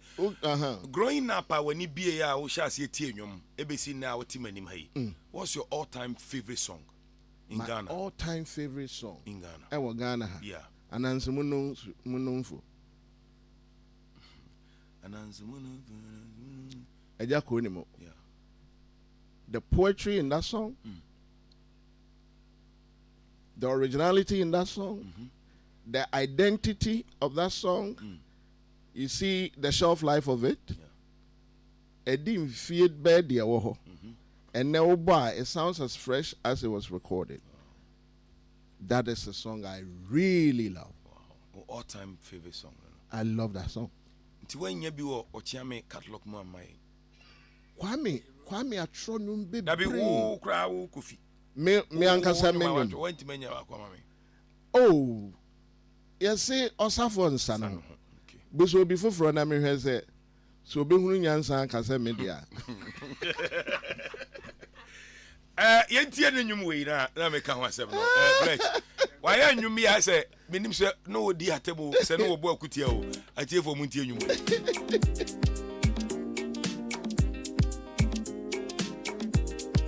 Growing up, when you be a what's your all-time favorite song? In my Ghana. all-time favorite song. In Ghana. Ewa Ghana ha. Yeah. Anansi munumfu. Eja Konimo. Yeah. The poetry in that song, the originality in that song, the identity of that song, you see the shelf life of it. It didn't feel bad, and now it sounds as fresh as it was recorded. That is a song I really love. Wow. All-time favorite song. I love that song. When you be Okyeame catalog mo amai. Kwame atronum be. Dabi wo kra wo Quophi. Me ankasa menyum. Went menya akwa mame. Oh. You see osafo nsa no. Okay. Buso obi foforo na me hwe se so obi hunu nyansa ankasa media. Yentie no nwum we na me ka ho asem no. Flex. Why are you me? I say, Minim say, no, dear table, say no boy kutia. I tell for Munti.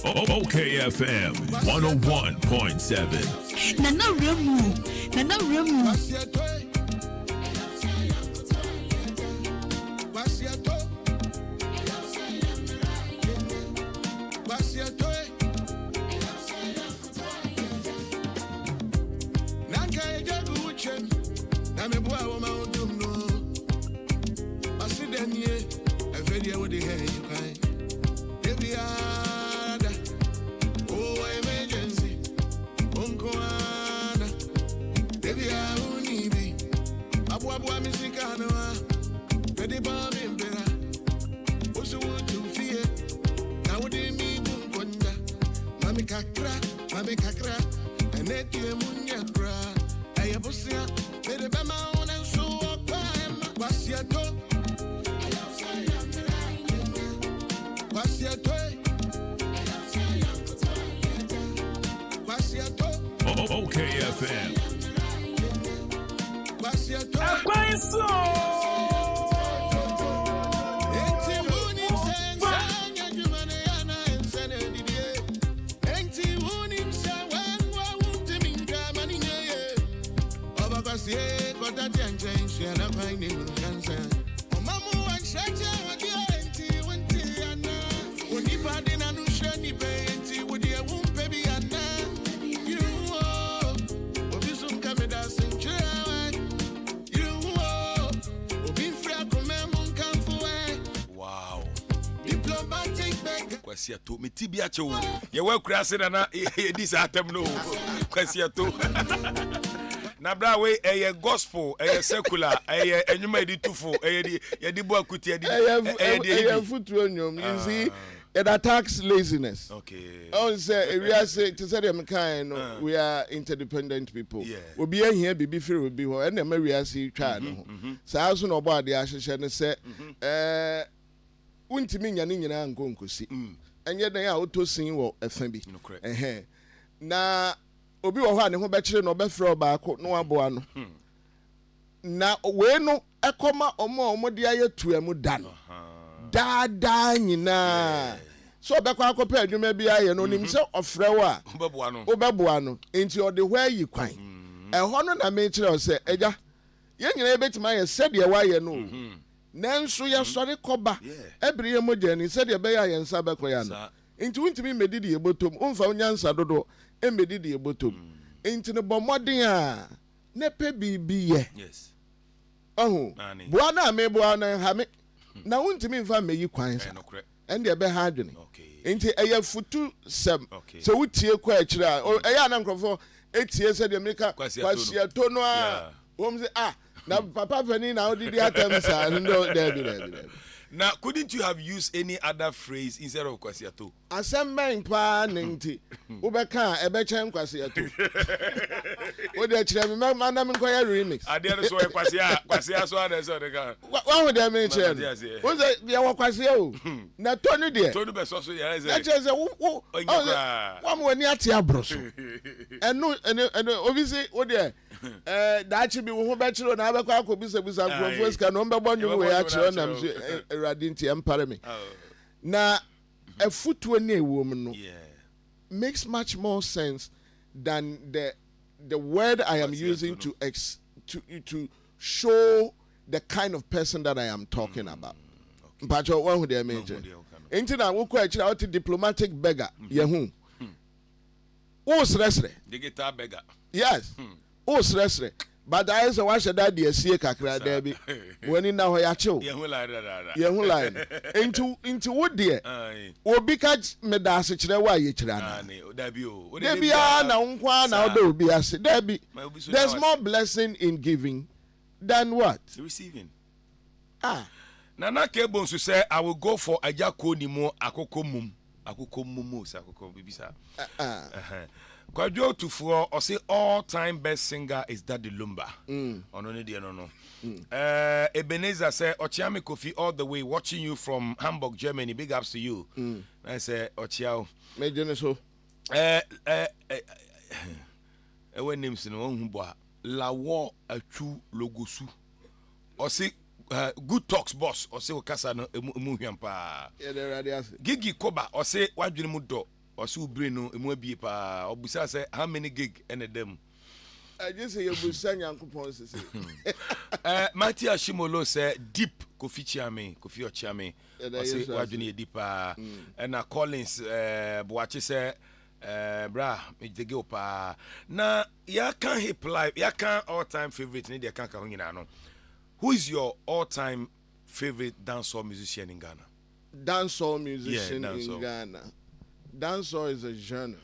OKFM 101.7. Nana Remu. Mami kakra, and it came on your cry. I have a siya, the Bama on and so what's your toe? What's your toe? What's your toe? OKFM. What's your toe? Kwasiato me tibia cho ye wa kurase na this atem no Kwasiato na bra we gospel secular enwuma editufo ye di bo akuti ye di futu onyom. You see, it attacks laziness. Okay. Oh, say we are say to say them kind we are interdependent people. Yeah. Obi here bibi free obi ho and na we are see twa no. Sa aso no obo ade ahyehyɛ ne say untimi nya ne nyina nkonkosi. Enye dan a otosin wo efa bi. Na obi wo ho a ne ho bɛkyere no obɛfrɛ obaako no aboa no. Na we no ekoma omo de ayetu amu da no. Da nyina. So obekwa akɔpɛ adwuma bi aye no nim sɛ ofrɛ wo a obɛboa no. Enti ɔde hɔ ayi kwan. Ɛhɔ no na me kyerɛ o sɛ ɛgya ye nyina ebetima aye sɛde wa aye no. Nanso ya sɔre kɔba ebiri ye mogya ni sɛde bɛyɛ aye nsa bɛkɔ ya no. Enti wuntimi medidi ye botom umfa unyansa dodo emedidi ye botom. Enti ne bɔmmɔden a ne pɛ bibi ye. Yes. Boa na me boa na ha me. Na wuntimi mfa meyi kwan sa. Ende ebe ha adwene. Enti eye futu sem. So wutie kɔ akyira ɛyɛ na nkrɔfo etie sɛ de meka kwasiato no a wom se na papa pani na odidi atem sa ndo there. Now, couldn't you have used any other phrase instead of kwasiato? Asemben pa nti ubeka ebechen kwasiato. O de kire me na me nkoya remix. Ade so kwasia so ade so de ka. Wa ho de me kire. O say de wa kwasia o. Na tonu de. Tonu be so ya say. Na kire say wo mo ani ate abroso. Eno obi say o de daachi bi wo ho be kire na abekwa akobisa nkrofo ska no mbebo nyu we ya kire na mso radinti empare me. Na a footwear ne wom no makes much more sense than the word I am using to show the kind of person that I am talking about. But one who they major. Into na wo kwa chira what diplomatic beggar yehu. O sresre. The guitar beggar. Yes. O sresre. But I say one should that the sie kakra there be. When in now ya chill. Yehu line. Into what dear? Obi catch me da se chire wa ye chira na. Debi na unkwa na odo obi ase. Debi. There's more blessing in giving than what? Receiving. Nana Kebon so say I will go for ajako ni mo akoko mum. Akoko mumu sa akoko bibisa. Kwadwo Tufuo or say all-time best singer is Daddy Lumba. Ono ne de no. Ebenezer say Okyeame Quophi all the way watching you from Hamburg, Germany. Big ups to you. I say Ochiao. Me jene so. Ewe names no hu bo Lawo Atu Logosu. Or say good talks boss or say okasa no emu hwam pa. Gigi Koba or say wadwene mu do. Or so brain no emu abie pa obusa say how many gig and them. I just say you busa Nyankopon say. Matthew Shimolo say deep Quophi Okyeame. Or say wadwene deep pa. And Collins Boachi say bra me dege pa. Na ya kan hip life, ya kan all time favorite ni de kan ka ho nyina no. Who is your all-time favorite dancehall musician in Ghana? Dancehall musician in Ghana. Dancehall is a genre.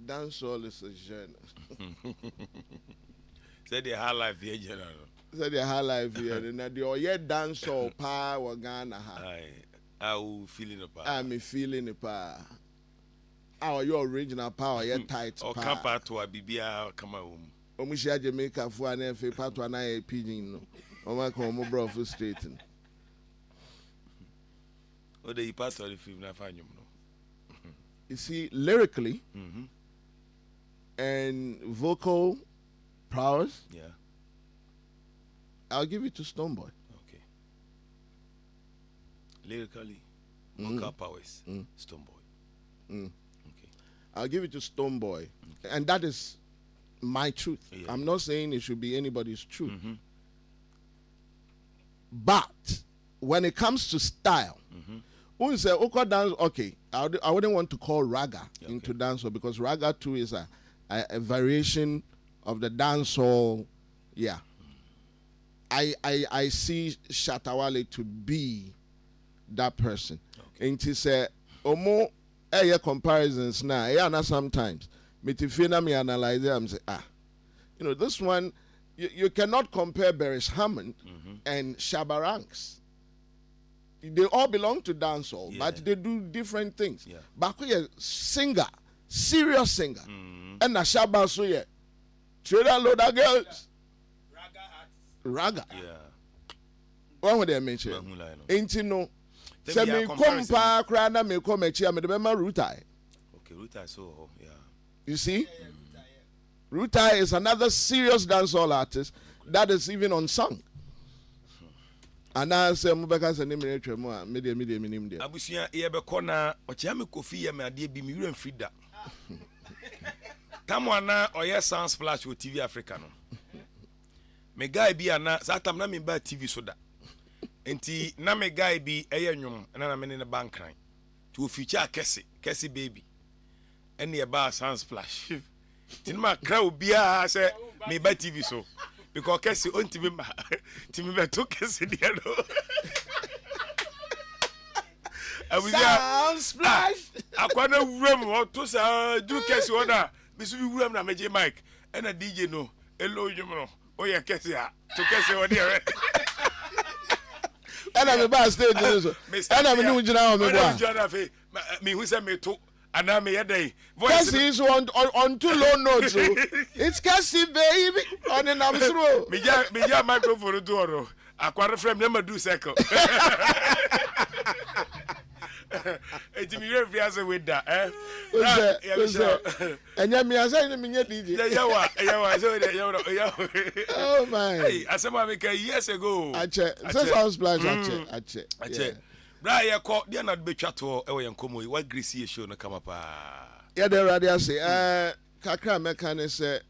Dancehall is a genre. Say the high life here, general. Say the high life here. Now the oye dancehall pa wa Ghana ha. I feeling the power. I'm feeling the power. Our your original power, your tight power. Or come back to a BBA come home. Omushia Jamaica for an FA part one I pigeon. No. Oma come bro frustrating. Oh, the part of the film na find you. You see, lyrically and vocal prowess, I'll give it to Stonebwoy. Okay. Lyrically, vocal prowess, Stonebwoy. Okay. I'll give it to Stonebwoy. Okay. And that is my truth. Yeah. I'm not saying it should be anybody's truth. But when it comes to style, who say dance? Okay, I wouldn't want to call raga into dancehall because raga too is a variation of the dancehall. Yeah, I see Shatawale to be that person. And to say omo comparisons now. Yeah, now sometimes me analyze it. I'm say you know this one. You cannot compare Beres Hammond and Shabba Ranks. They all belong to dancehall, but they do different things. Yeah. Bakuye singer, serious singer, and Shabba so yeah, trader loader girls, raga. Yeah. What would they mention? Ain't you know? Se me kompa krana me komechi ame de bema Rutai. Okay, Rutai so yeah. You see? Rutai is another serious dancehall artist that is even unsung. And I say, Mubeka is a name in media. Abusia, Yabekona, Okyeame Quophi, Yamadia, be Muran Frida. Tamwana, or yes, sound splash with TV Africano. May guy be a Satam Nami by TV soda. Enti, Name guy be a young, and I'm in a bank crying. To feature Cassie baby. Any about sound splash. Tinma crowd be a say, me by TV so. Because Cassie on Timmy took Cassie the other. I was sound splash. I can't remember to do Cassie order. Miss William and Major Mike and a DJ no. Hello, you know. Oh, yeah, Cassie to Cassie or dear. And I'm about stage. And I'm a new general. Me who said me too. And I'm a day. Cassie is on too low notes. It's Cassie, baby. On the number through. Me microphone to door. I quite frame never do second. It's me very with that, eh? And yet, me as I am in your DJ. Oh, my. Hey, I said, years ago. I check. That's how splash. I check. Brian called the not be chat or and come what greasy show no come up. Yeah, the radio say, kakra mekane say,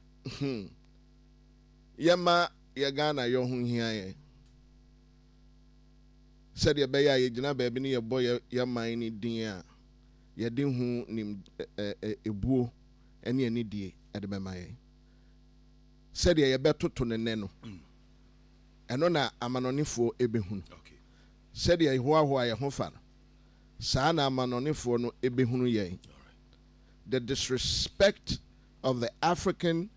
yema yagana yo hu hia said ye beya ye gina ba bi ne ye boy ye man ni din a ye din hu nim ebuo ene ani die e de bema ye said ye betoto ne ne no eno na amanonifo ebehunu Okay. said ye hoahoa ye ho fa no saa na amanonifo no ebehunu ye. All right. The disrespect of the African,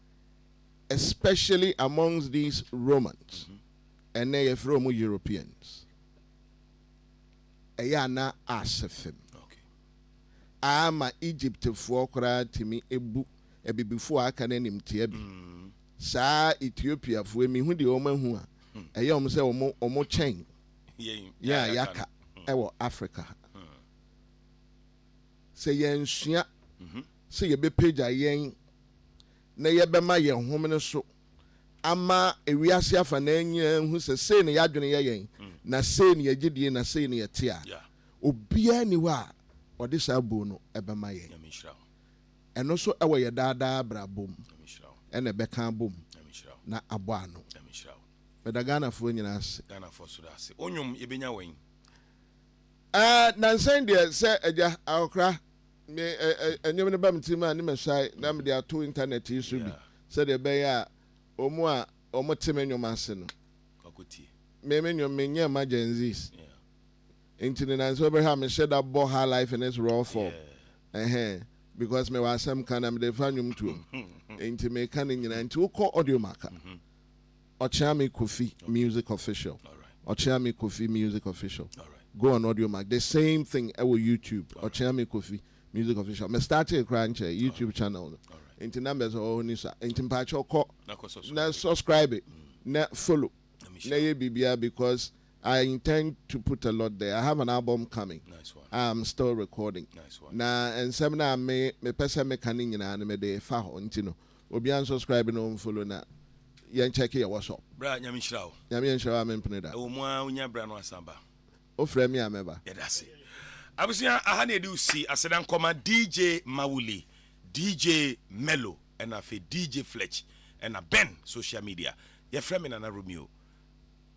especially amongst these Romans and they from Europeans. Ayana asefim. Okay. Ama Egypt for kora timi ebu ebi before aka na nim tie bi. Sa Ethiopia for mi hu de omo hu a. Eya omo se omo chen. Yeah, yaka. Ewo Africa. Say yensua. Say ye be page yen na ye be ma ye homene so ama ewiase afa na anya hu se ne yadwene ye yen na se ne yegidie na se ne yetia obia ni wa ode sa bo no e be ma ye eno so e wo ye daada brabom ene be kan bom na abo ano Medagana fo nyina ase Ghana for so ase onyum ye benya wen na nsen de se eja akra me enyem ne bam tima ne mesai na me dia to internet yi so bi se de be ya omo time nyom ase no kokoti me nyom me nya emergencies into na so be ha me share that bo her life in its raw form because me was some kind of the fanyum to into me kan nyina into ko audio marker Okyeame Quophi music official. All right. Okyeame Quophi music official. All right. Go on audio mark. The same thing our YouTube. Okyeame Quophi music official. Me started a crunch YouTube channel. All right. Into numbers or nisa. Into patcho call. Na Subscribe it. Na follow. Na ye BBR because I intend to put a lot there. I have an album coming. Nice one. I'm still recording. Nice one. Na and seminar me person me kanin na me de fa ho ntino. Obi an subscribe no follow na. Yen check here what's up. Bra nyamishrawo. Nyame nhira me mpene da. O mo a unya bra no asamba. O frɛ me ameba. Yeah, that's it. Abusia aha na edu si asedan koma DJ Mawuli, DJ Mello, and afi DJ Fletch, and a Ben social media. Ye frɛ me na Romeo.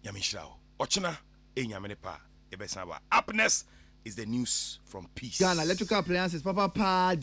Nyamishrawo. Ochina nyamene pa. Ebesawa. Happiness is the news from peace. Ghana electrical appliances, papa.